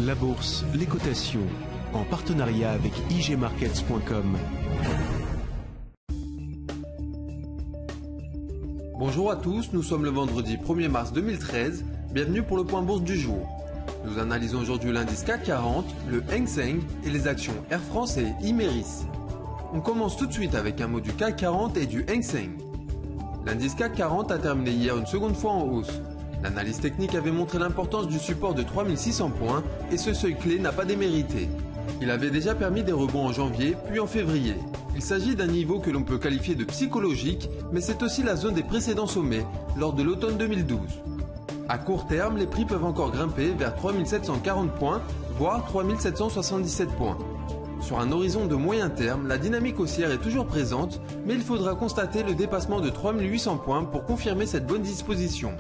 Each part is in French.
La bourse, les cotations, en partenariat avec igmarkets.com. Bonjour à tous, nous sommes le vendredi 1er mars 2013, bienvenue pour le point bourse du jour. Nous analysons aujourd'hui l'indice CAC 40, le Hang Seng et les actions Air France et Imerys. On commence tout de suite avec un mot du CAC 40 et du Hang Seng. L'indice CAC 40 a terminé hier une seconde fois en hausse. L'analyse technique avait montré l'importance du support de 3600 points et ce seuil clé n'a pas démérité. Il avait déjà permis des rebonds en janvier puis en février. Il s'agit d'un niveau que l'on peut qualifier de psychologique, mais c'est aussi la zone des précédents sommets lors de l'automne 2012. À court terme, les prix peuvent encore grimper vers 3740 points, voire 3777 points. Sur un horizon de moyen terme, la dynamique haussière est toujours présente, mais il faudra constater le dépassement de 3800 points pour confirmer cette bonne disposition.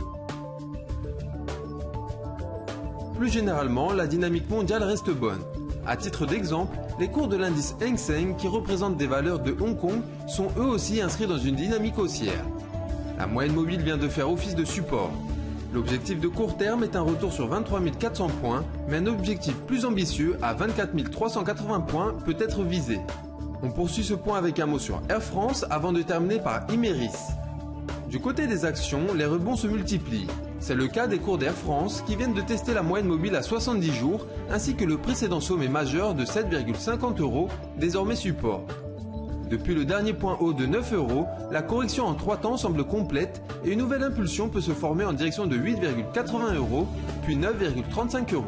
Plus généralement, la dynamique mondiale reste bonne. À titre d'exemple, les cours de l'indice Hang Seng, qui représentent des valeurs de Hong Kong, sont eux aussi inscrits dans une dynamique haussière. La moyenne mobile vient de faire office de support. L'objectif de court terme est un retour sur 23 400 points, mais un objectif plus ambitieux à 24 380 points peut être visé. On poursuit ce point avec un mot sur Air France avant de terminer par Imerys. Du côté des actions, les rebonds se multiplient. C'est le cas des cours d'Air France qui viennent de tester la moyenne mobile à 70 jours ainsi que le précédent sommet majeur de 7,50 €, désormais support. Depuis le dernier point haut de 9 €, la correction en 3 temps semble complète et une nouvelle impulsion peut se former en direction de 8,80 €, puis 9,35 €.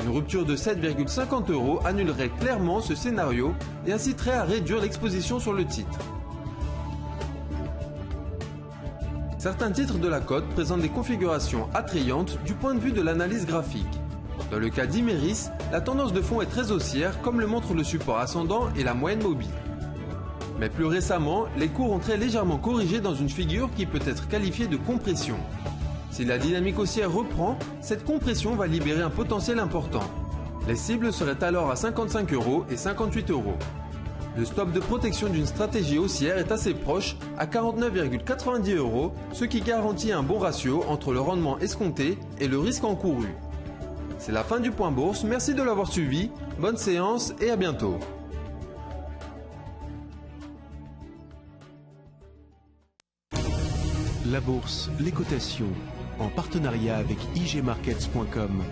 Une rupture de 7,50 € annulerait clairement ce scénario et inciterait à réduire l'exposition sur le titre. Certains titres de la cote présentent des configurations attrayantes du point de vue de l'analyse graphique. Dans le cas d'Imerys, la tendance de fond est très haussière comme le montre le support ascendant et la moyenne mobile. Mais plus récemment, les cours ont très légèrement corrigé dans une figure qui peut être qualifiée de compression. Si la dynamique haussière reprend, cette compression va libérer un potentiel important. Les cibles seraient alors à 55 € et 58 €. Le stop de protection d'une stratégie haussière est assez proche, à 49,90 €, ce qui garantit un bon ratio entre le rendement escompté et le risque encouru. C'est la fin du point bourse, merci de l'avoir suivi, bonne séance et à bientôt. La bourse, les cotations, en partenariat avec igmarkets.com.